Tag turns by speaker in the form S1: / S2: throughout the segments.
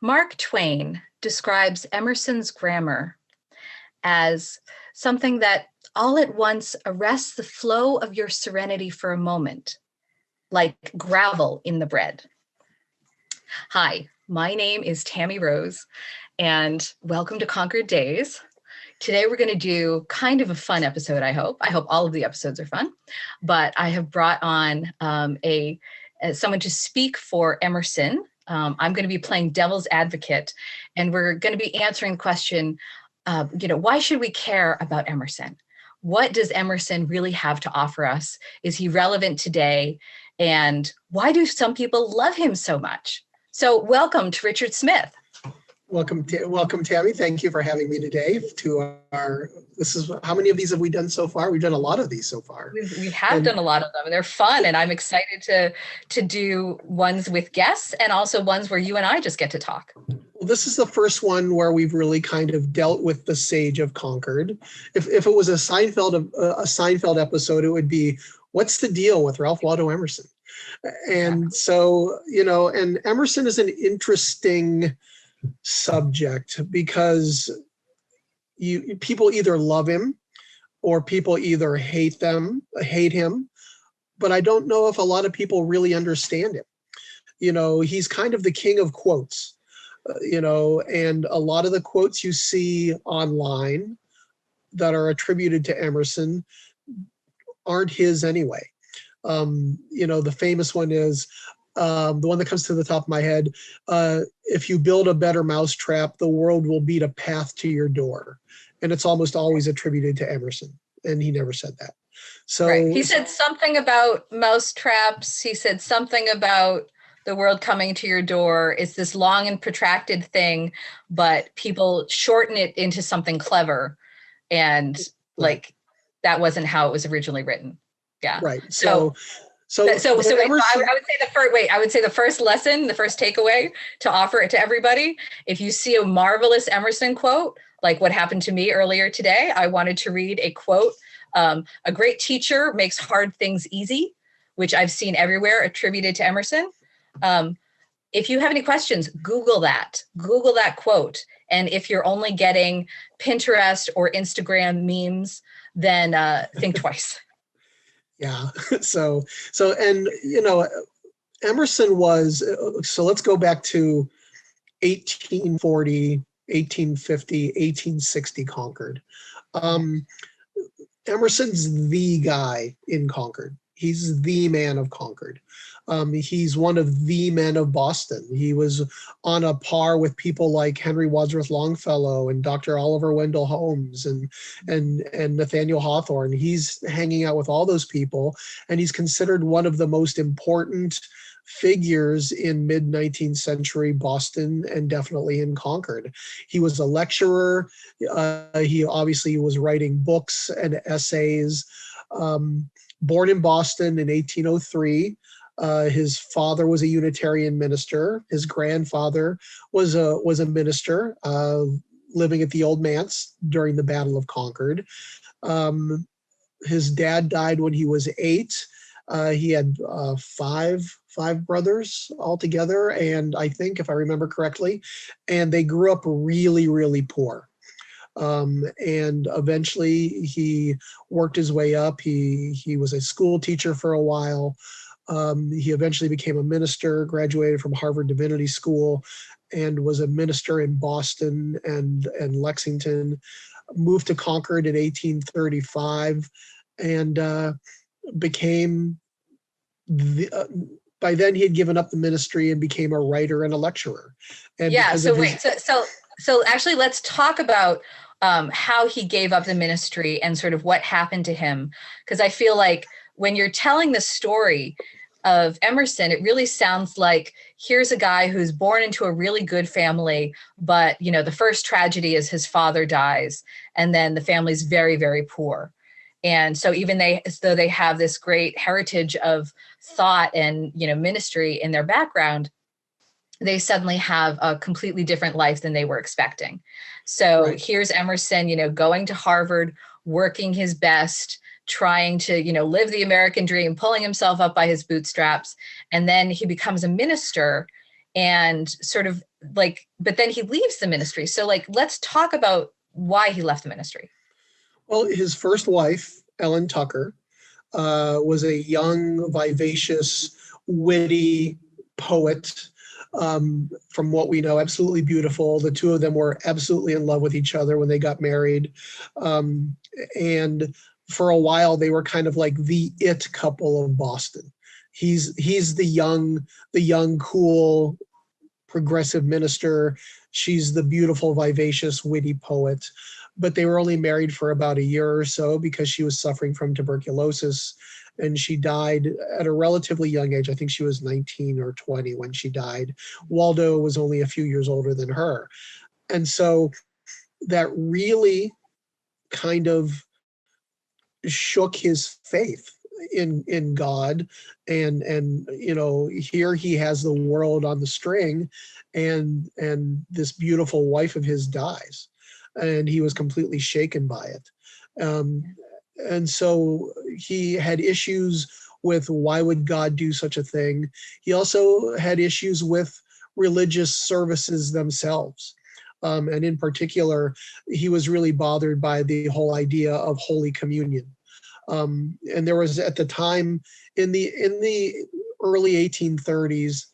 S1: Mark Twain describes Emerson's grammar as something that all at once arrests the flow of your serenity for a moment, like gravel in the bread. Hi, my name is Tammy Rose, and welcome to Concord Days. Today we're going to do kind of a fun episode, I hope. I hope all of the episodes are fun, but I have brought on someone to speak for Emerson. I'm going to be playing devil's advocate, and we're going to be answering the question, why should we care about Emerson? What does Emerson really have to offer us? Is he relevant today? And why do some people love him so much? So welcome to Richard Smith.
S2: Welcome, Tammy. Thank you for having me today. How many of these have we done so far? We've done a lot of these so far.
S1: We have done a lot of them, and they're fun. And I'm excited to do ones with guests and also ones where you and I just get to talk.
S2: Well, this is the first one where we've really kind of dealt with the Sage of Concord. If it was a Seinfeld episode, it would be, what's the deal with Ralph Waldo Emerson? And so, and Emerson is an interesting subject because people either love him or people either hate him, but I don't know if a lot of people really understand him. He's kind of the king of quotes, and a lot of the quotes you see online that are attributed to Emerson aren't his anyway. The famous one is, the one that comes to the top of my head, if you build a better mousetrap, the world will beat a path to your door. And it's almost always attributed to Emerson, and he never said that. So
S1: right. He said something about mousetraps. He said something about the world coming to your door. It's this long and protracted thing, but people shorten it into something clever. And that wasn't how it was originally written. Yeah.
S2: Right.
S1: I would say the first lesson, the first takeaway to offer it to everybody, if you see a marvelous Emerson quote, like what happened to me earlier today, I wanted to read a quote, a great teacher makes hard things easy, which I've seen everywhere attributed to Emerson. If you have any questions, Google that quote. And if you're only getting Pinterest or Instagram memes, then think twice.
S2: Yeah. So, Emerson was, so let's go back to 1840, 1850, 1860 Concord. Emerson's the guy in Concord. He's the man of Concord. He's one of the men of Boston. He was on a par with people like Henry Wadsworth Longfellow and Dr. Oliver Wendell Holmes and Nathaniel Hawthorne. He's hanging out with all those people, and he's considered one of the most important figures in mid-19th century Boston and definitely in Concord. He was a lecturer. He obviously was writing books and essays. Born in Boston in 1803. His father was a Unitarian minister. His grandfather was a minister, living at the Old Manse during the Battle of Concord. His dad died when he was 8. He had five brothers altogether, and I think, if I remember correctly, and they grew up really, really poor. And eventually he worked his way up. He was a school teacher for a while. He eventually became a minister, graduated from Harvard Divinity School, and was a minister in Boston and Lexington, moved to Concord in 1835, and became, by then he had given up the ministry and became a writer and a lecturer. And
S1: so actually let's talk about how he gave up the ministry and sort of what happened to him. Because I feel like when you're telling the story of Emerson, it really sounds like here's a guy who's born into a really good family, but the first tragedy is his father dies, and then the family's very, very poor. And so even though they have this great heritage of thought and ministry in their background, they suddenly have a completely different life than they were expecting. So right. Here's Emerson, going to Harvard, working his best, trying to, live the American dream, pulling himself up by his bootstraps. And then he becomes a minister and sort of like, but then he leaves the ministry. So like, let's talk about why he left the ministry.
S2: Well, his first wife, Ellen Tucker, was a young, vivacious, witty poet. From what we know, absolutely beautiful. The two of them were absolutely in love with each other when they got married. And for a while, they were kind of like the it couple of Boston. He's the young, cool, progressive minister. She's the beautiful, vivacious, witty poet. But they were only married for about a year or so because she was suffering from tuberculosis, and she died at a relatively young age. I think she was 19 or 20 when she died. Waldo was only a few years older than her. And so that really kind of shook his faith in God. And here he has the world on the string, and this beautiful wife of his dies, and he was completely shaken by it. And so he had issues with why would God do such a thing. He had issues with religious services themselves. And in particular, he was really bothered by the whole idea of Holy Communion. And there was, at the time, in the early 1830s,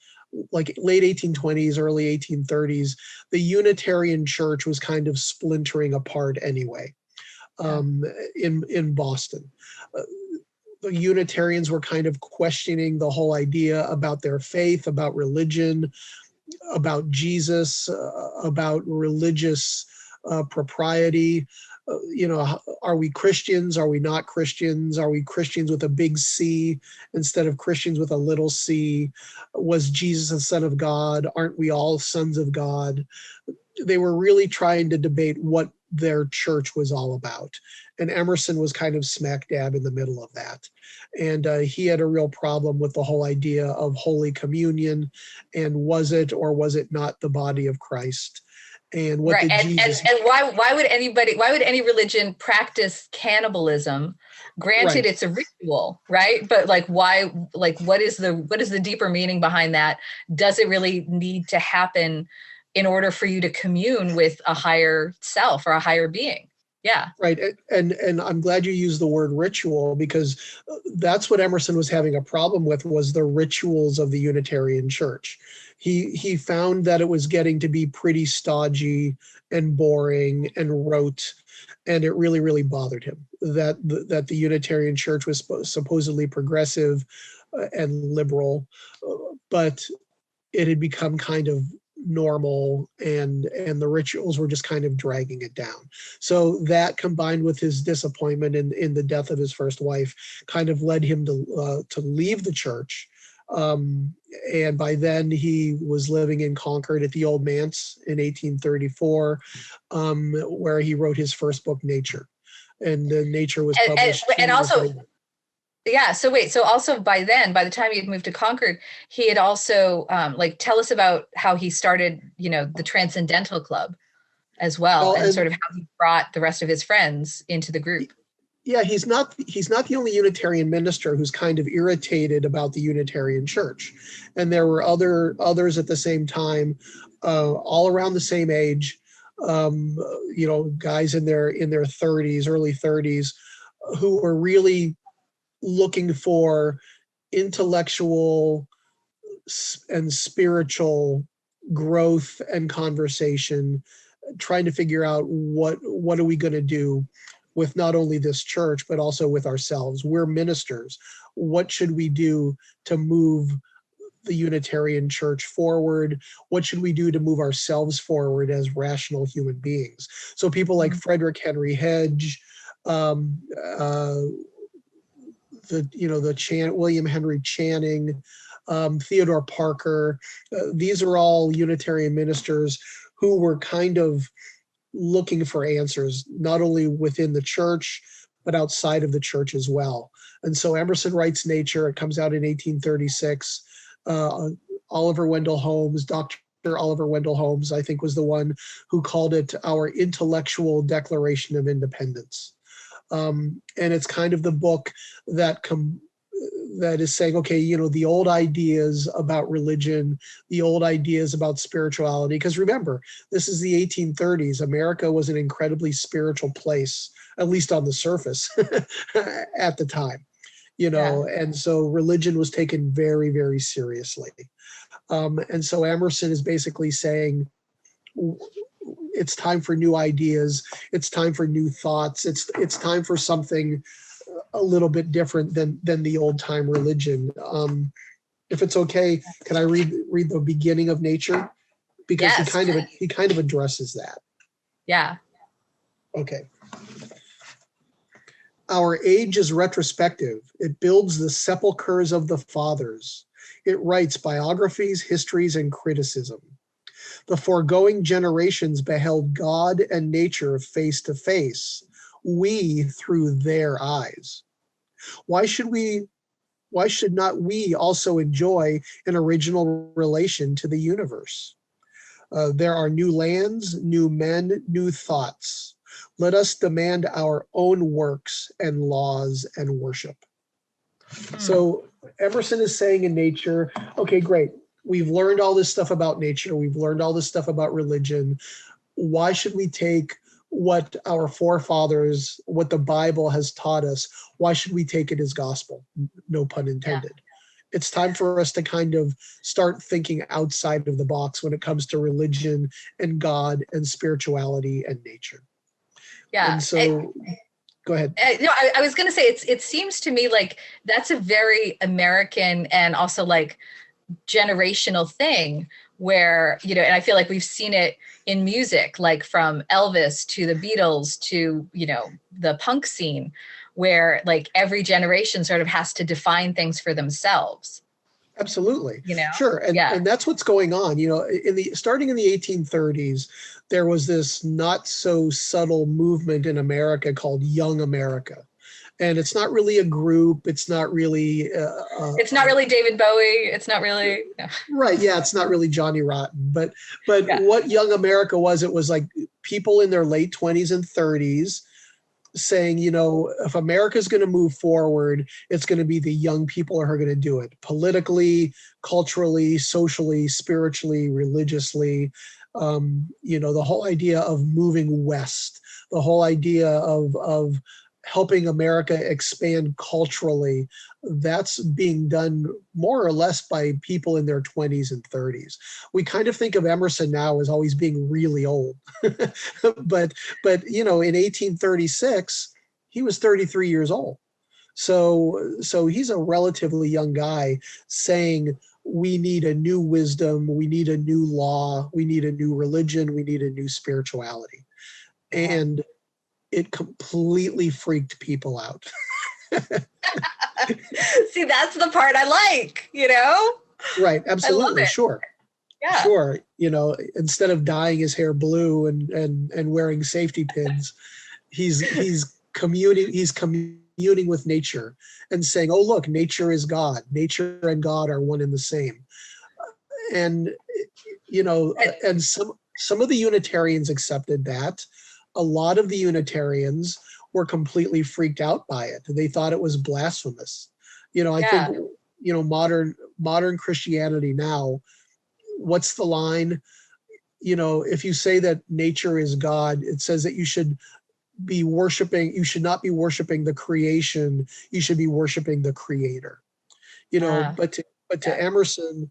S2: like late 1820s, early 1830s, the Unitarian Church was kind of splintering apart anyway. In Boston, the Unitarians were kind of questioning the whole idea about their faith, about religion, about Jesus, about religious propriety. Are we Christians? Are we not Christians? Are we Christians with a big C instead of Christians with a little c? Was Jesus the Son of God? Aren't we all sons of God? They were really trying to debate what their church was all about. And Emerson was kind of smack dab in the middle of that. And he had a real problem with the whole idea of Holy Communion, and was it or was it not the body of Christ? And what
S1: right.
S2: did Jesus...
S1: And why would any religion practice cannibalism? Granted,
S2: Right.
S1: it's a ritual, right? But like, why, like, what is the deeper meaning behind that? Does it really need to happen in order for you to commune with a higher self or a higher being? Yeah.
S2: Right. And I'm glad you used the word ritual, because that's what Emerson was having a problem with, was the rituals of the Unitarian Church. He found that it was getting to be pretty stodgy and boring and rote, and it really, really bothered him that the Unitarian Church was supposedly progressive and liberal, but it had become kind of normal, and the rituals were just kind of dragging it down. So that, combined with his disappointment in the death of his first wife, kind of led him to leave the church. And by then he was living in Concord at the Old Manse in 1834, where he wrote his first book, Nature. And Nature was published.
S1: And also, yeah. So wait. So also by the time he had moved to Concord, he had also tell us about how he started, the Transcendental Club as well, and sort of how he brought the rest of his friends into the group.
S2: Yeah, he's not the only Unitarian minister who's kind of irritated about the Unitarian Church, and there were others at the same time, all around the same age, guys in their 30s, early 30s, who were really looking for intellectual and spiritual growth and conversation, trying to figure out what are we going to do with not only this church, but also with ourselves. We're ministers. What should we do to move the Unitarian Church forward? What should we do to move ourselves forward as rational human beings? So people like Frederick Henry Hedge, William Henry Channing, Theodore Parker, these are all Unitarian ministers who were kind of looking for answers, not only within the church, but outside of the church as well. And so Emerson writes Nature. It comes out in 1836. Oliver Wendell Holmes, Dr. Oliver Wendell Holmes, I think, was the one who called it our intellectual Declaration of Independence. And it's kind of the book that that is saying, okay, the old ideas about religion, the old ideas about spirituality, because remember, this is the 1830s. America was an incredibly spiritual place, at least on the surface at the time,
S1: Yeah.
S2: and so religion was taken very, very seriously. And so Emerson is basically saying, it's time for new ideas. It's time for new thoughts. It's time for something a little bit different than the old time religion. If it's okay, can I read the beginning of Nature, because
S1: Yes.
S2: he kind of addresses that.
S1: Yeah.
S2: Okay. Our age is retrospective. It builds the sepulchres of the fathers. It writes biographies, histories, and criticism. The foregoing generations beheld God and nature face to face, we through their eyes. Why should not we also enjoy an original relation to the universe? There are new lands, new men, new thoughts. Let us demand our own works and laws and worship. So Emerson is saying in Nature, okay, great. We've learned all this stuff about nature. We've learned all this stuff about religion. Why should we take what our forefathers, what the Bible has taught us, why should we take it as gospel? No pun intended. Yeah. It's time for us to kind of start thinking outside of the box when it comes to religion and God and spirituality and nature.
S1: Yeah.
S2: And so, go ahead.
S1: I was going to say, it seems to me like that's a very American and also like generational thing where, and I feel like we've seen it in music, like from Elvis to the Beatles to, the punk scene, where like every generation sort of has to define things for themselves.
S2: Absolutely. Sure. And that's what's going on. Starting in the 1830s, there was this not so subtle movement in America called Young America. And it's not really a group. It's not really.
S1: It's not really David Bowie. It's not really. No.
S2: Right. Yeah. It's not really Johnny Rotten. But what Young America was, it was like people in their late 20s and 30s saying, if America's going to move forward, it's going to be the young people who are going to do it politically, culturally, socially, spiritually, religiously. The whole idea of moving west, the whole idea of helping America expand culturally, that's being done more or less by people in their 20s and 30s. We kind of think of Emerson now as always being really old. but in 1836, he was 33 years old. So he's a relatively young guy saying, we need a new wisdom, we need a new law, we need a new religion, we need a new spirituality. And it completely freaked people out.
S1: See, that's the part I like,
S2: Right, absolutely, sure.
S1: Yeah.
S2: Sure, instead of dyeing his hair blue and wearing safety pins, he's communing with nature and saying, oh, look, nature is God. Nature and God are one and the same. And, and some of the Unitarians accepted that. A lot of the Unitarians were completely freaked out by it. They thought it was blasphemous. I think, modern Christianity now, what's the line? If you say that nature is God, it says that you should not be worshiping the creation, you should be worshiping the creator. But to Emerson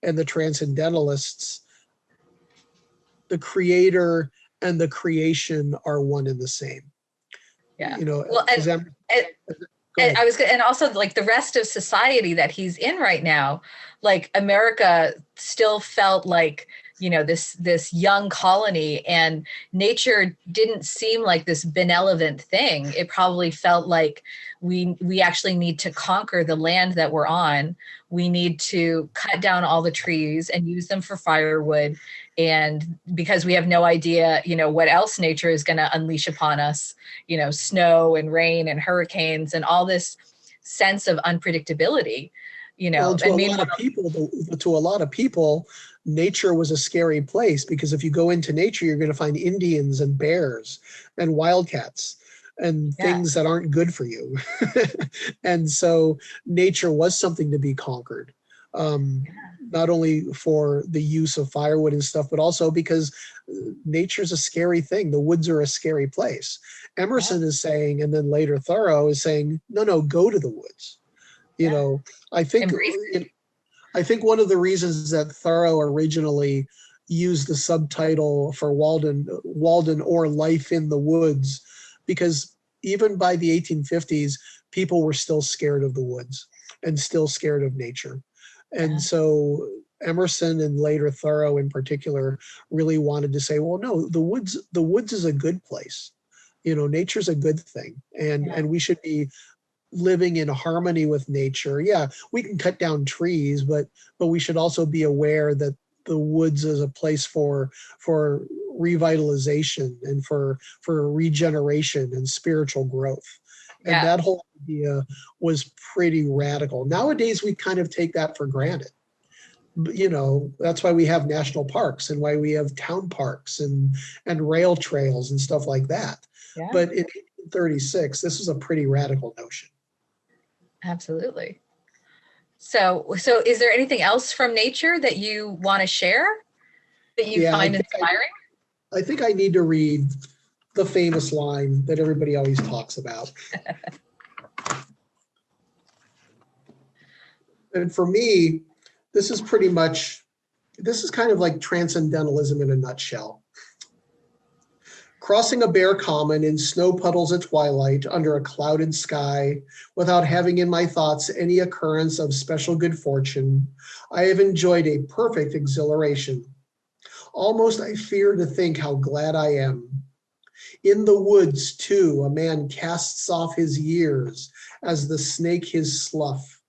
S2: and the Transcendentalists, the creator and the creation are one and the same.
S1: Yeah. And also like the rest of society that he's in right now, like America still felt like, this young colony, and nature didn't seem like this benevolent thing. It probably felt like we actually need to conquer the land that we're on. We need to cut down all the trees and use them for firewood. And because we have no idea, what else nature is going to unleash upon us, snow and rain and hurricanes and all this sense of unpredictability,
S2: Well, to a lot of people, nature was a scary place, because if you go into nature, you're going to find Indians and bears and wildcats. and
S1: Yeah.
S2: things that aren't good for you. And so nature was something to be conquered. Um, not only for the use of firewood and stuff, but also because nature's a scary thing. The woods are a scary place.
S1: Yeah.
S2: Emerson is saying, and then later Thoreau is saying, no, go to the woods. You
S1: Yeah.
S2: know, I think
S1: Embrace it.
S2: I think one of the reasons that Thoreau originally used the subtitle for Walden or Life in the Woods, because even by the 1850s, people were still scared of the woods and still scared of nature. And
S1: Yeah.
S2: so Emerson and later Thoreau in particular really wanted to say, well, no, the woods is a good place. Nature's a good thing. And
S1: Yeah.
S2: and we should be living in harmony with nature. Yeah, we can cut down trees, but we should also be aware that the woods is a place for revitalization and for regeneration and spiritual growth. And
S1: Yeah.
S2: that whole idea was pretty radical. Nowadays, we kind of take that for granted. That's why we have national parks and why we have town parks and rail trails and stuff like that.
S1: Yeah.
S2: But in 1836, this was a pretty radical notion.
S1: Absolutely. So is there anything else from nature that you want to share that you
S2: Yeah,
S1: find inspiring?
S2: I think I need to read the famous line that everybody always talks about. And for me, this is kind of like transcendentalism in a nutshell. Crossing a bare common in snow puddles at twilight under a clouded sky, without having in my thoughts any occurrence of special good fortune, I have enjoyed a perfect exhilaration. Almost I fear to think how glad I am. In the woods, too, a man casts off his years as the snake his slough,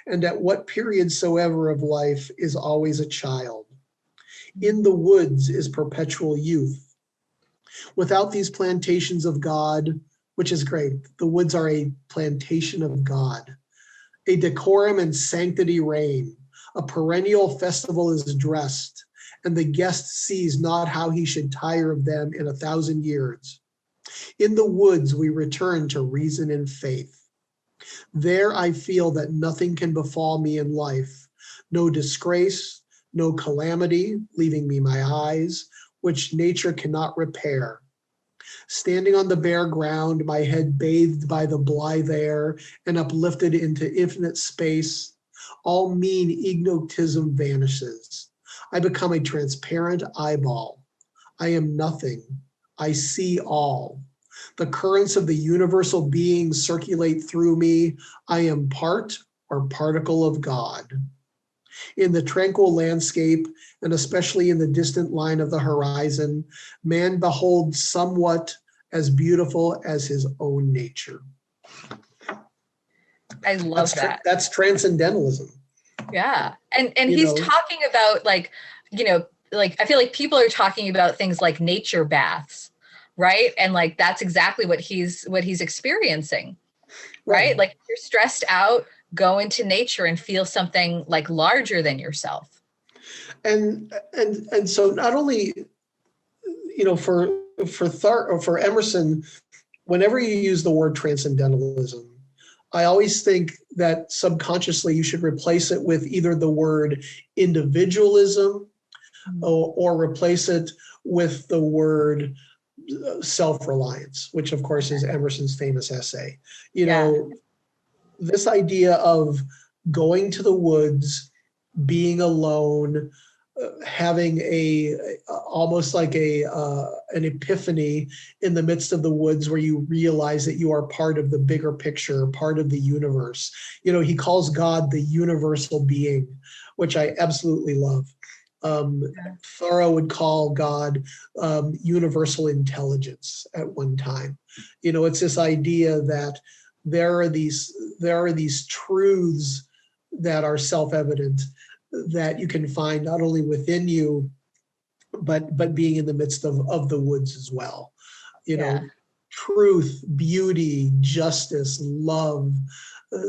S2: and at what period soever of life is always a child. In the woods is perpetual youth. Without these plantations of God, which is great, the woods are a plantation of God. A decorum and sanctity reign. A perennial festival is dressed, and the guest sees not how he should tire of them in 1,000 years. In the woods we return to reason and faith. There I feel that nothing can befall me in life, no disgrace, no calamity, leaving me my eyes, which nature cannot repair. Standing on the bare ground, my head bathed by the blithe air and uplifted into infinite space, all mean egotism vanishes. I become a transparent eyeball. I am nothing. I see all. The currents of the universal being circulate through me. I am part or particle of God. In the tranquil landscape, and especially in the distant line of the horizon, man beholds somewhat as beautiful as his own nature.
S1: I love that.
S2: That's transcendentalism.
S1: Yeah. And he's talking about like I feel like people are talking about things like nature baths, right? And like that's exactly what he's experiencing. Right? Like you're stressed out, go into nature and feel something like larger than yourself.
S2: And so not only for Emerson, whenever you use the word transcendentalism, I always think that subconsciously you should replace it with either the word individualism or replace it with the word self-reliance, which of course is Emerson's famous essay. This idea of going to the woods, being alone, having almost like an epiphany in the midst of the woods where you realize that you are part of the bigger picture, part of the universe. He calls God the universal being, which I absolutely love. Thoreau would call God universal intelligence at one time. It's this idea that there are these truths that are self-evident that you can find not only within you, but being in the midst of the woods as well. Truth, beauty, justice, love.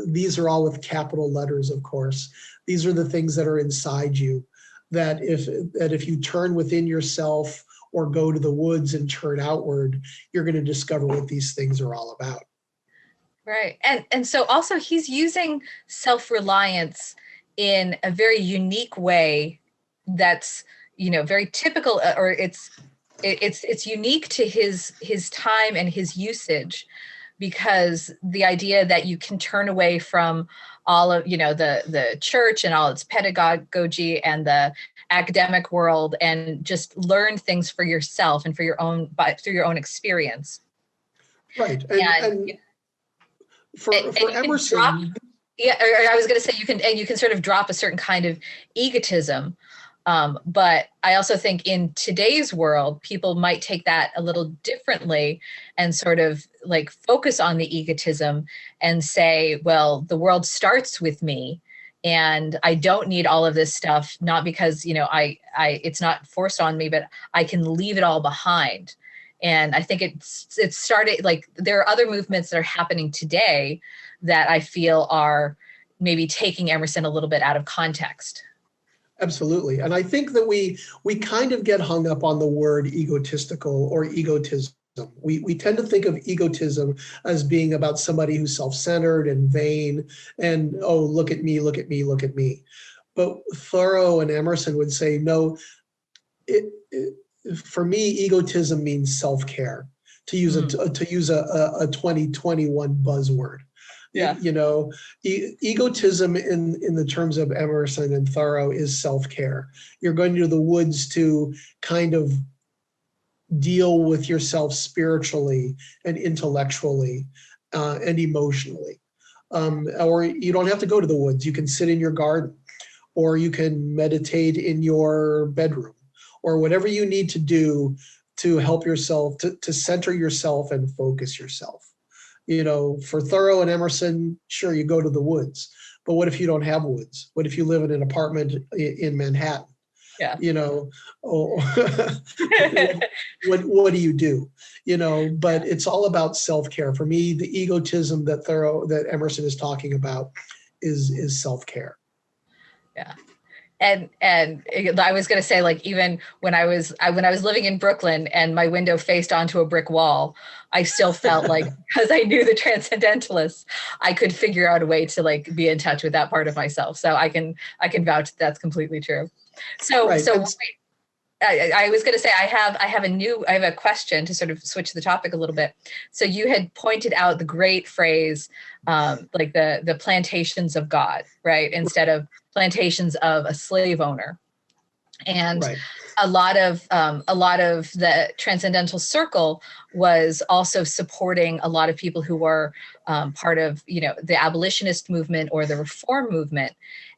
S2: These are all with capital letters, of course. These are the things that are inside you. That if you turn within yourself or go to the woods and turn outward, you're going to discover what these things are all about.
S1: Right. And so also he's using self-reliance in a very unique way that's, very typical, or it's unique to his time and his usage, because the idea that you can turn away from all of, the church and all its pedagogy and the academic world and just learn things for yourself and through your own experience.
S2: Right.
S1: And
S2: for
S1: you
S2: Emerson,
S1: can drop, yeah, or I was going to say you can sort of drop a certain kind of egotism, but I also think in today's world, people might take that a little differently and sort of like focus on the egotism and say, well, the world starts with me, and I don't need all of this stuff, not because I it's not forced on me, but I can leave it all behind. And I think it started, like, there are other movements that are happening today that I feel are maybe taking Emerson a little bit out of context.
S2: Absolutely. And I think that we kind of get hung up on the word egotistical or egotism. We tend to think of egotism as being about somebody who's self-centered and vain and, oh, look at me, look at me, look at me. But Thoreau and Emerson would say, no, for me, egotism means self-care, to use a 2021 buzzword.
S1: Yeah.
S2: Egotism in the terms of Emerson and Thoreau is self-care. You're going to the woods to kind of deal with yourself spiritually and intellectually and emotionally. Or you don't have to go to the woods. You can sit in your garden, or you can meditate in your bedroom, or whatever you need to do to help yourself, to center yourself and focus yourself. For Thoreau and Emerson, sure, you go to the woods, but what if you don't have woods? What if you live in an apartment in Manhattan?
S1: Yeah.
S2: What do you do? But it's all about self-care. For me, the egotism that Emerson is talking about is self-care.
S1: Yeah. And I was going to say, like, even when I was living in Brooklyn and my window faced onto a brick wall, I still felt like, because I knew the Transcendentalists, I could figure out a way to, like, be in touch with that part of myself. So I can vouch that's completely true. So
S2: right.
S1: So I was going to say, I have a question to sort of switch the topic a little bit. So you had pointed out the great phrase, like the plantations of God, right? Instead of plantations of a slave owner. And
S2: right.
S1: a lot of the Transcendental Circle was also supporting a lot of people who were part of, the abolitionist movement or the reform movement.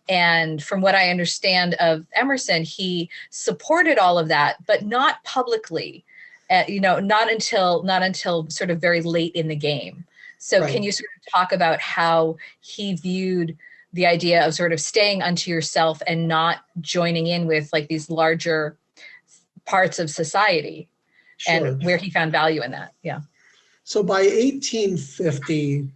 S1: And from what I understand of Emerson, he supported all of that, but not publicly, not until sort of very late in the game. So
S2: right.
S1: Can you sort of talk about how he viewed the idea of sort of staying unto yourself and not joining in with, like, these larger parts of society,
S2: sure.
S1: and where he found value in that? Yeah.
S2: So by 1850,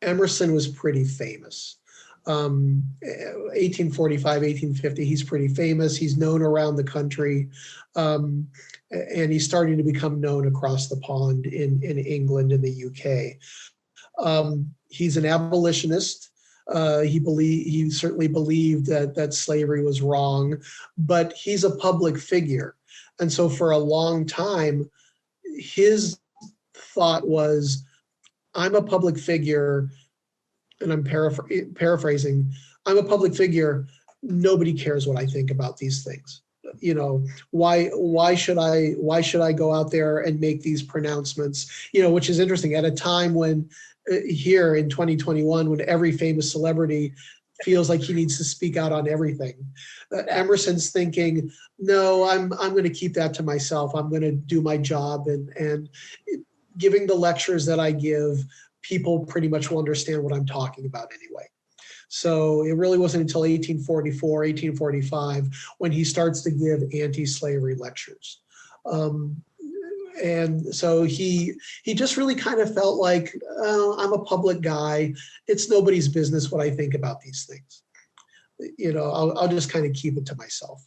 S2: Emerson was pretty famous. 1845, 1850, he's pretty famous. He's known around the country, and he's starting to become known across the pond in England and the UK. He's an abolitionist. He certainly believed that slavery was wrong, but he's a public figure. And so for a long time, his thought was, I'm a public figure, and I'm paraphrasing, I'm a public figure, nobody cares what I think about these things. Why should I go out there and make these pronouncements? Which is interesting at a time when here in 2021, when every famous celebrity feels like he needs to speak out on everything. Emerson's thinking, no, I'm going to keep that to myself. I'm going to do my job, and giving the lectures that I give, people pretty much will understand what I'm talking about anyway. So it really wasn't until 1844, 1845 when he starts to give anti-slavery lectures. And so he just really kind of felt like, oh, I'm a public guy. It's nobody's business what I think about these things. I'll just kind of keep it to myself.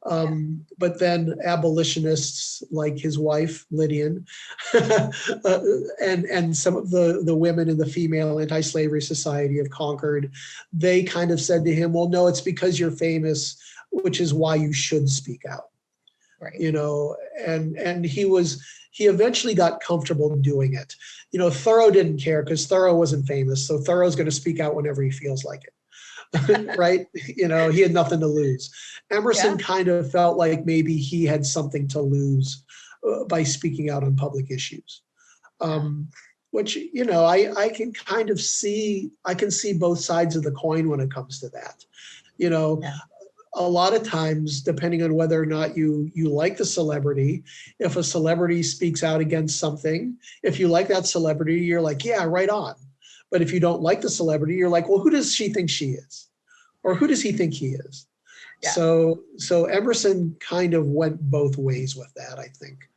S2: But then abolitionists like his wife, Lydian, and some of the women in the Female Anti-Slavery Society of Concord, they kind of said to him, well, no, it's because you're famous, which is why you should speak out.
S1: Right.
S2: You know, and he eventually got comfortable doing it. You know, Thoreau didn't care because Thoreau wasn't famous. So Thoreau's going to speak out whenever he feels like it. Right? You know, he had nothing to lose. Emerson kind of felt like maybe he had something to lose by speaking out on public issues. Which, you know, I can kind of see, I can see both sides of the coin when it comes to that. You know, a lot of times, depending on whether or not you like the celebrity, if a celebrity speaks out against something, if you like that celebrity, you're like, yeah, right on. But if you don't like the celebrity, you're like, well, who does she think she is? Or who does he think he is? Yeah. So Emerson kind of went both ways with that, I think.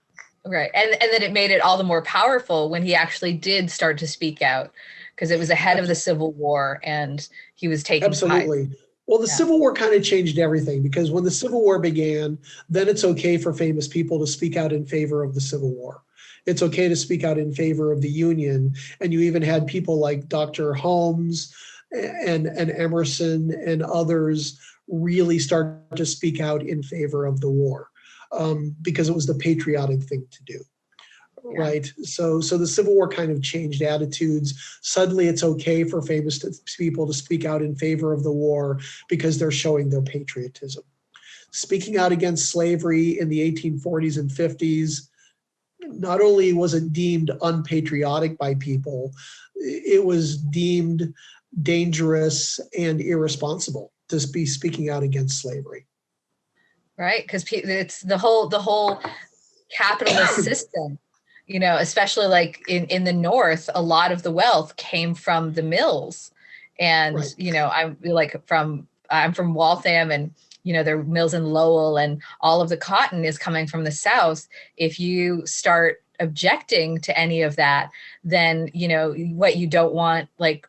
S1: Right. And then it made it all the more powerful when he actually did start to speak out, because it was ahead of the Civil War and he was taking
S2: Absolutely. Part. Well, the Civil War kind of changed everything, because when the Civil War began, then it's okay for famous people to speak out in favor of the Civil War. It's okay to speak out in favor of the Union. And you even had people like Dr. Holmes and Emerson and others really start to speak out in favor of the war, because it was the patriotic thing to do. Right. So the Civil War kind of changed attitudes. Suddenly it's okay for famous people to speak out in favor of the war because they're showing their patriotism. Speaking out against slavery in the 1840s and 50s, not only was it deemed unpatriotic by people, it was deemed dangerous and irresponsible to be speaking out against slavery.
S1: Right. Because it's the whole capitalist system. You know, especially like in the North, a lot of the wealth came from the mills. And, you know, I'm from Waltham, and, you know, there are mills in Lowell, and all of the cotton is coming from the South. If you start objecting to any of that, then, you know, what you don't want, like,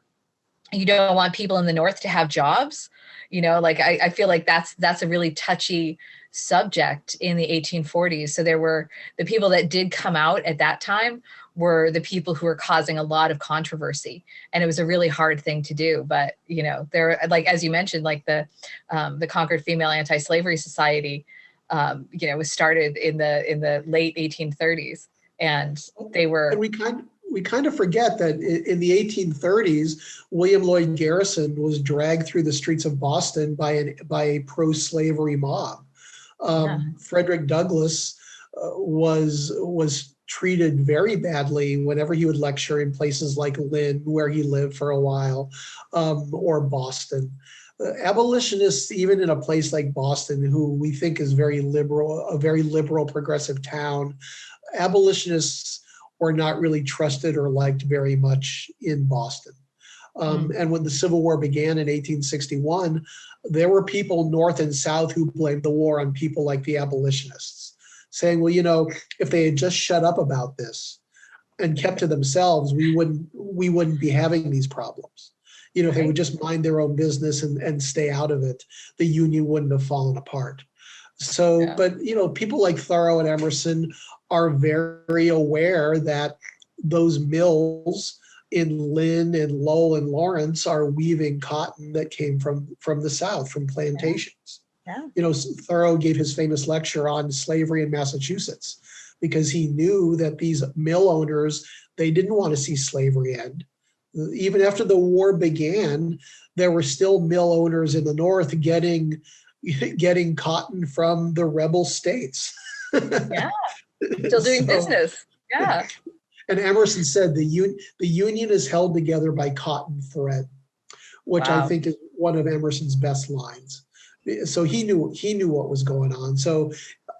S1: you don't want people in the North to have jobs. You know, like I feel like that's a really touchy subject in the 1840s. So there were the people that did come out at that time were the people who were causing a lot of controversy, and it was a really hard thing to do. But, you know, there, like, as you mentioned, like the Concord Female Anti-Slavery Society, you know, was started in the late 1830s, and they were.
S2: And we kind of forget that in the 1830s, William Lloyd Garrison was dragged through the streets of Boston by a pro-slavery mob. Frederick Douglass was treated very badly whenever he would lecture in places like Lynn, where he lived for a while, or Boston. Abolitionists, even in a place like Boston, who we think is very liberal, a very liberal progressive town, abolitionists were not really trusted or liked very much in Boston. And when the Civil War began in 1861, there were people North and South who blamed the war on people like the abolitionists, saying, well, you know, if they had just shut up about this and kept to themselves, we wouldn't be having these problems. You know, if they would just mind their own business and stay out of it, the Union wouldn't have fallen apart. So, but, you know, people like Thoreau and Emerson are very aware that those mills in Lynn and Lowell and Lawrence are weaving cotton that came from the South, from plantations. You know, Thoreau gave his famous lecture on slavery in Massachusetts because he knew that these mill owners, they didn't want to see slavery end. Even after the war began, there were still mill owners in the North getting cotton from the rebel states.
S1: Still doing business.
S2: And Emerson said the Union is held together by cotton thread, which I think is one of Emerson's best lines. So he knew what was going on. So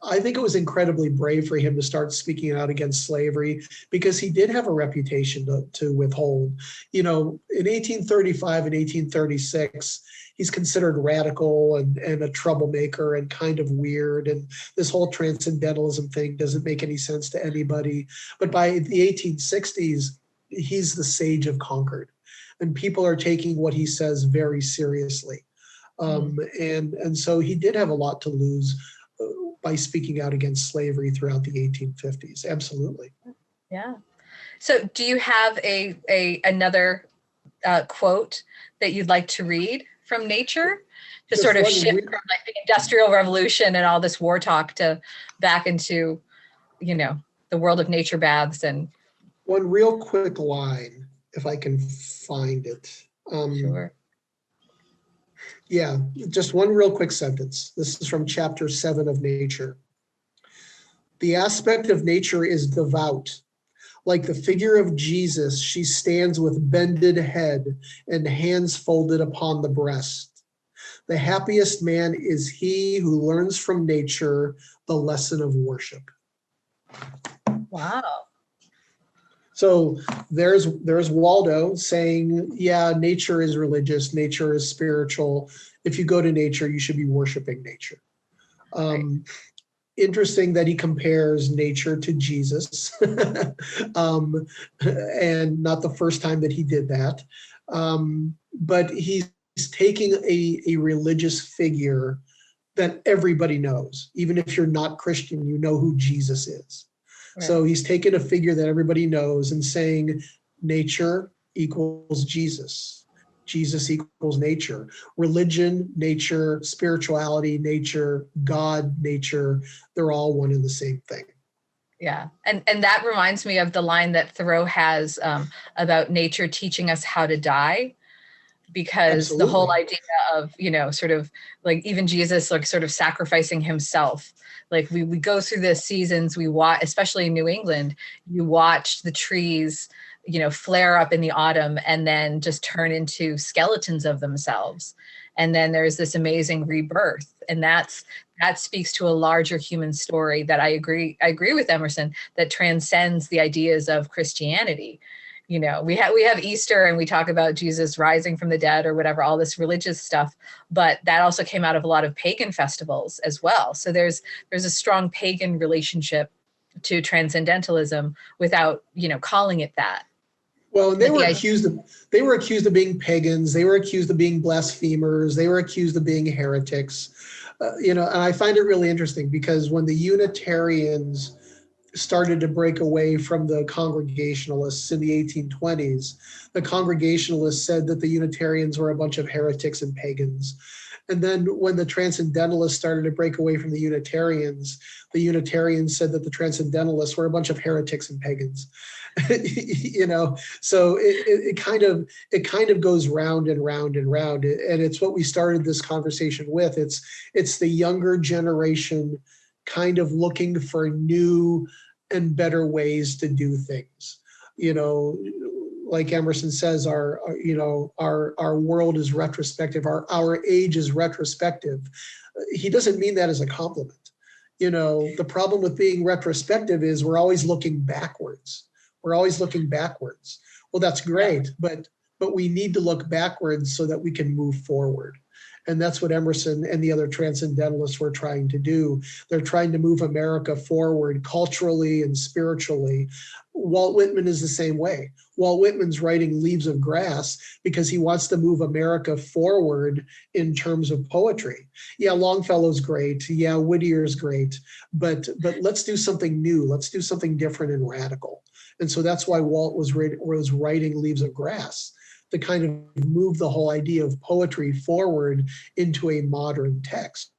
S2: I think it was incredibly brave for him to start speaking out against slavery, because he did have a reputation to withhold. You know, in 1835 and 1836, he's considered radical and a troublemaker and kind of weird. And this whole Transcendentalism thing doesn't make any sense to anybody. But by the 1860s, he's the sage of Concord, and people are taking what he says very seriously. And so he did have a lot to lose by speaking out against slavery throughout the 1850s. Absolutely.
S1: Yeah. So do you have another quote that you'd like to read from nature to sort of shift from like the Industrial Revolution and all this war talk to back into, the world of nature baths? And
S2: one real quick line, if I can find it.
S1: Sure.
S2: Yeah, just one real quick sentence. This is from chapter 7 of Nature. The aspect of nature is devout. Like the figure of Jesus, she stands with bended head and hands folded upon the breast. The happiest man is he who learns from nature the lesson of worship.
S1: Wow.
S2: So there's Waldo saying, yeah, nature is religious, nature is spiritual. If you go to nature, you should be worshiping nature.
S1: Right.
S2: Interesting that he compares nature to Jesus, and not the first time that he did that. But he's taking a religious figure that everybody knows. Even if you're not Christian, you know who Jesus is. Right. So he's taken a figure that everybody knows and saying nature equals Jesus. Jesus equals nature. Religion, nature, spirituality, nature, God, nature, they're all one and the same thing.
S1: Yeah. And that reminds me of the line that Thoreau has about nature teaching us how to die, because Absolutely. The whole idea of, sort of like even Jesus, like sort of sacrificing himself. Like we go through the seasons, we watch, especially in New England, you watch the trees, flare up in the autumn and then just turn into skeletons of themselves. And then there's this amazing rebirth. And that speaks to a larger human story that I agree with Emerson, that transcends the ideas of Christianity. We have Easter and we talk about Jesus rising from the dead or whatever, all this religious stuff, but that also came out of a lot of pagan festivals as well. So there's a strong pagan relationship to transcendentalism without, calling it that.
S2: Well, they were accused of being pagans. They were accused of being blasphemers. They were accused of being heretics. And I find it really interesting because when the Unitarians started to break away from the Congregationalists in the 1820s, the Congregationalists said that the Unitarians were a bunch of heretics and pagans. And then when the Transcendentalists started to break away from the Unitarians said that the Transcendentalists were a bunch of heretics and pagans. So it kind of goes round and round and round. And it's what we started this conversation with. It's the younger generation kind of looking for new and better ways to do things. Like Emerson says, our world is retrospective, our age is retrospective. He doesn't mean that as a compliment. The problem with being retrospective is we're always looking backwards. Well, that's great, but we need to look backwards so that we can move forward. And that's what Emerson and the other transcendentalists were trying to do. They're trying to move America forward culturally and spiritually. Walt Whitman is the same way. Walt Whitman's writing Leaves of Grass because he wants to move America forward in terms of poetry. Yeah, Longfellow's great. Yeah, Whittier's great. But let's do something new. Let's do something different and radical. And so that's why Walt was writing Leaves of Grass, to kind of move the whole idea of poetry forward into a modern text.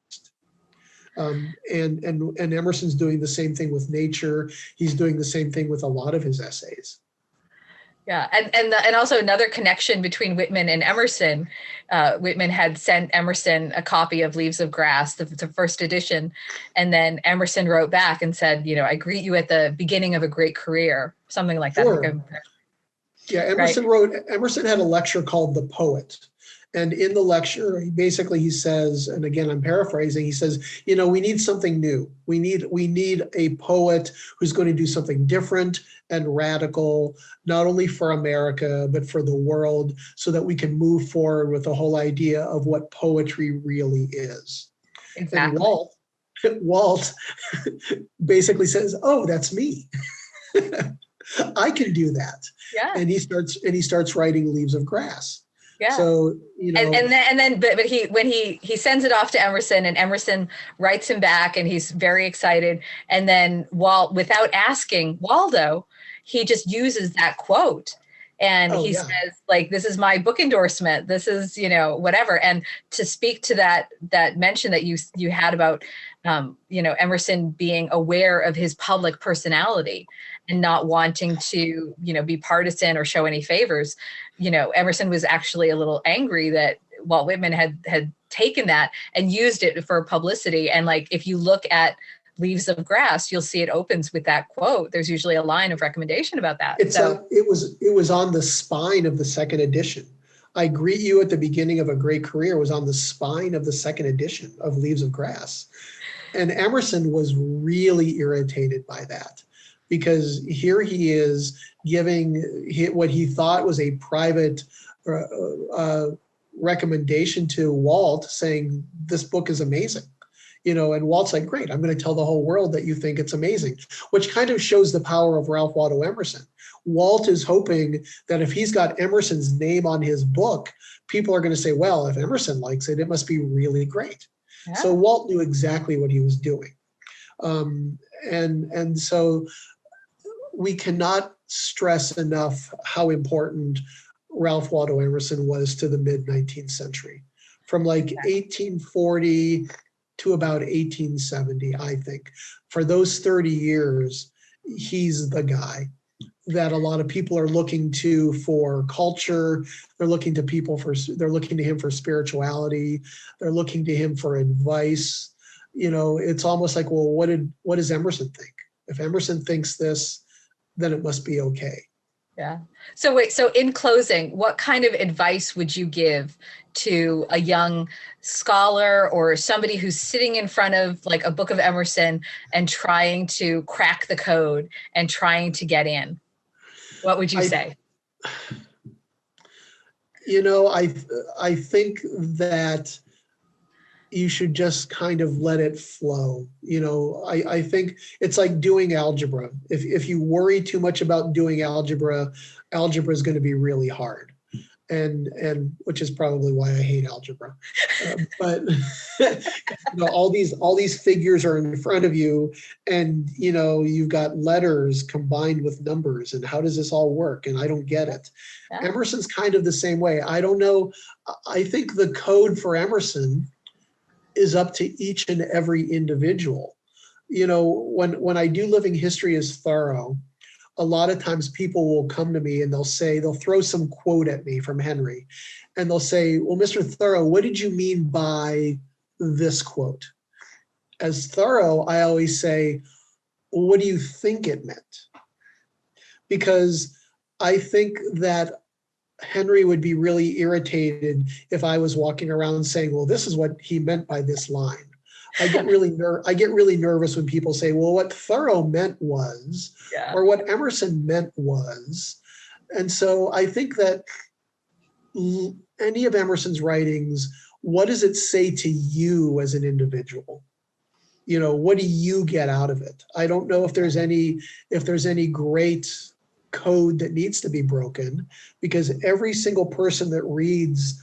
S2: And Emerson's doing the same thing with nature. He's doing the same thing with a lot of his essays.
S1: Yeah, and also another connection between Whitman and Emerson. Whitman had sent Emerson a copy of Leaves of Grass, the first edition, and then Emerson wrote back and said, I greet you at the beginning of a great career, something like that.
S2: Sure. Yeah, Emerson had a lecture called The Poet. And in the lecture, he says, and again, I'm paraphrasing, he says, we need something new. We need a poet who's going to do something different and radical, not only for America, but for the world, so that we can move forward with the whole idea of what poetry really is.
S1: Exactly.
S2: And Walt basically says, oh, that's me. I can do that.
S1: Yeah.
S2: And he starts writing Leaves of Grass.
S1: Yeah.
S2: So,
S1: But he, when he sends it off to Emerson, and Emerson writes him back, and he's very excited. And then, without asking Waldo, he just uses that quote, and
S2: oh
S1: he
S2: yeah,
S1: says, like, "This is my book endorsement. This is, whatever." And to speak to that mention that you had about, Emerson being aware of his public personality and not wanting to, be partisan or show any favors. Emerson was actually a little angry that Walt Whitman had taken that and used it for publicity. And like, if you look at Leaves of Grass, you'll see it opens with that quote. There's usually a line of recommendation about that.
S2: It was on the spine of the second edition. I Greet You at the Beginning of a Great Career was on the spine of the second edition of Leaves of Grass. And Emerson was really irritated by that, because here he is giving what he thought was a private recommendation to Walt, saying this book is amazing. And Walt's like, great, I'm going to tell the whole world that you think it's amazing, which kind of shows the power of Ralph Waldo Emerson. Walt is hoping that if he's got Emerson's name on his book, people are going to say, well, if Emerson likes it, it must be really great. Yeah. So Walt knew exactly what he was doing. And so we cannot stress enough how important Ralph Waldo Emerson was to the mid-19th century. From like 1840 to about 1870, I think. For those 30 years, he's the guy that a lot of people are looking to for culture. They're looking to him for spirituality. They're looking to him for advice. It's almost like, well, what does Emerson think? If Emerson thinks this, then it must be okay.
S1: Yeah. So in closing, what kind of advice would you give to a young scholar or somebody who's sitting in front of like a book of Emerson and trying to crack the code and trying to get in? What would you say?
S2: I think that you should just kind of let it flow. I think it's like doing algebra. If you worry too much about doing algebra is going to be really hard. And which is probably why I hate algebra. But all these figures are in front of you, and you've got letters combined with numbers, and how does this all work? And I don't get it. Yeah. Emerson's kind of the same way. I don't know. I think the code for Emerson is up to each and every individual. When I do Living History is Thorough, a lot of times people will come to me and they'll throw some quote at me from Henry, and they'll say, well, Mr. Thorough, what did you mean by this quote? As Thorough, I always say, well, what do you think it meant? Because I think that Henry would be really irritated if I was walking around saying, well, this is what he meant by this line. I get really nervous when people say, well, what Thoreau meant was, or what Emerson meant was. And so I think that any of Emerson's writings, what does it say to you as an individual? What do you get out of it? I don't know if there's any great code that needs to be broken, because every single person that reads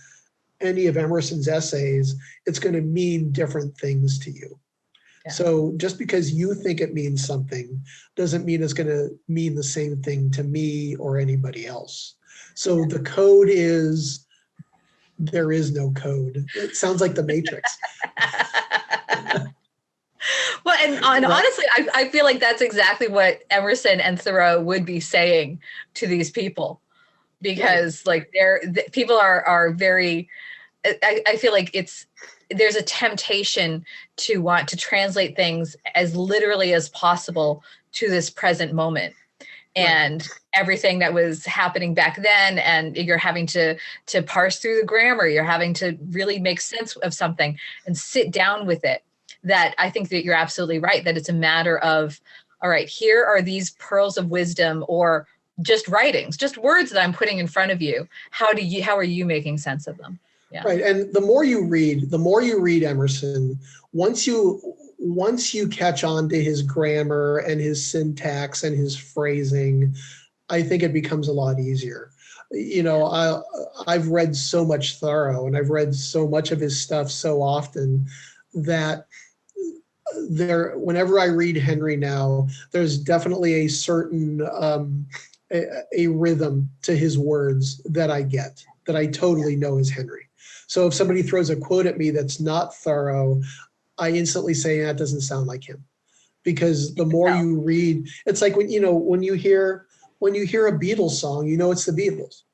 S2: any of Emerson's essays, it's going to mean different things to you. Yeah. So just because you think it means something doesn't mean it's going to mean the same thing to me or anybody else. So the code is, there is no code. It sounds like the Matrix.
S1: Well, and honestly, I feel like that's exactly what Emerson and Thoreau would be saying to these people, because like people are very, I feel like there's a temptation to want to translate things as literally as possible to this present moment. And everything that was happening back then, and you're having to parse through the grammar, you're having to really make sense of something and sit down with it. That I think that you're absolutely right, that it's a matter of, all right, here are these pearls of wisdom, or just writings, just words that I'm putting in front of you. How are you making sense of them? Yeah.
S2: Right. And the more you read Emerson, once you catch on to his grammar and his syntax and his phrasing, I think it becomes a lot easier. I've read so much Thoreau, and I've read so much of his stuff so often that whenever I read Henry now, there's definitely a certain a rhythm to his words that I get, that I totally know is Henry. So if somebody throws a quote at me that's not Thoreau, I instantly say that doesn't sound like him, because the more you read, it's like when you hear a Beatles song, it's the Beatles,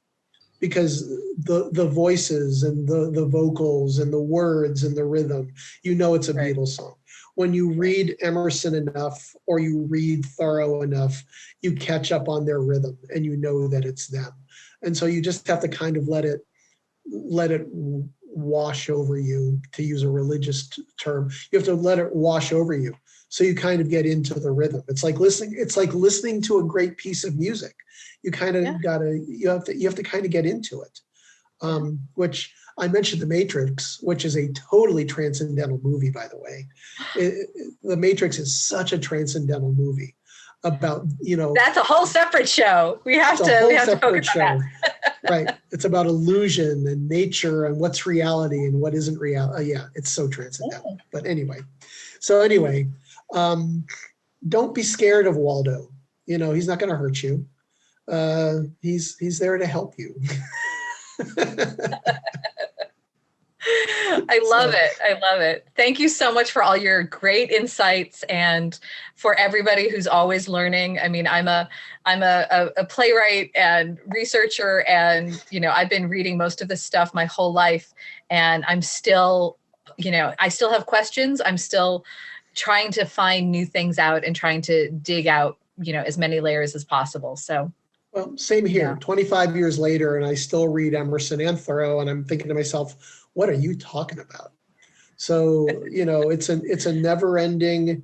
S2: because the voices and the vocals and the words and the rhythm, it's a Beatles song. When you read Emerson enough, or you read Thoreau enough, you catch up on their rhythm and you know that it's them. And so you just have to kind of let it wash over you, to use a religious term. You have to let it wash over you, so you kind of get into the rhythm. It's like listening to a great piece of music. You kind of you have to kind of get into it. Which I mentioned The Matrix, which is a totally transcendental movie, by the way. The Matrix is such a transcendental movie about,
S1: That's a whole separate show. We have to focus on that.
S2: Right. It's about illusion and nature and what's reality and what isn't reality. Yeah, it's so transcendental. But anyway, don't be scared of Waldo. He's not going to hurt you. He's there to help you.
S1: I love it. Thank you so much for all your great insights, and for everybody who's always learning. I mean, I'm a playwright and researcher, and I've been reading most of this stuff my whole life, and I'm still, I still have questions. I'm still trying to find new things out and trying to dig out, as many layers as possible. So.
S2: Well, same here. 25 years later, and I still read Emerson and Thoreau, and I'm thinking to myself, what are you talking about? So, it's a never-ending,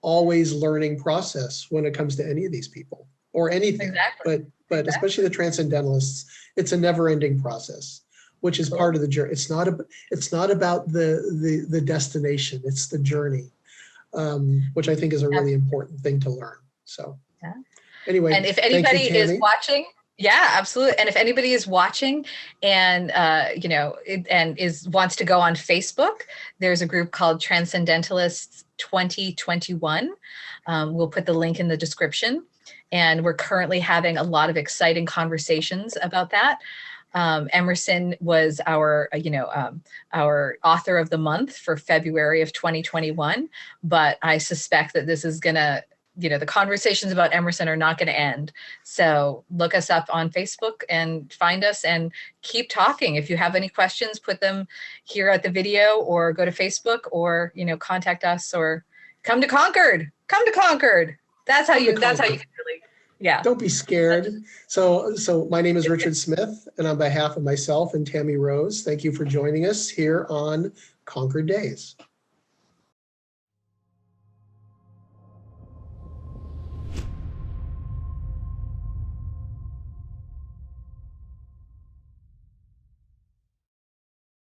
S2: always learning process when it comes to any of these people, or anything.
S1: Exactly.
S2: But especially the Transcendentalists, it's a never-ending process, which is part of the journey. It's not about the destination; it's the journey, which I think is a really important thing to learn. So.
S1: Yeah.
S2: Anyway,
S1: and if anybody is
S2: Tammy.
S1: watching, absolutely. And if anybody is watching and, wants to go on Facebook, there's a group called Transcendentalists 2021. We'll put the link in the description. And we're currently having a lot of exciting conversations about that. Emerson was our author of the month for February of 2021. But I suspect that this is going to, the conversations about Emerson are not going to end. So look us up on Facebook and find us and keep talking. If you have any questions, put them here at the video, or go to Facebook, or, contact us, or come to Concord. That's how you can really,
S2: Don't be scared. So my name is Richard Smith, and on behalf of myself and Tammy Rose, thank you for joining us here on Concord Days.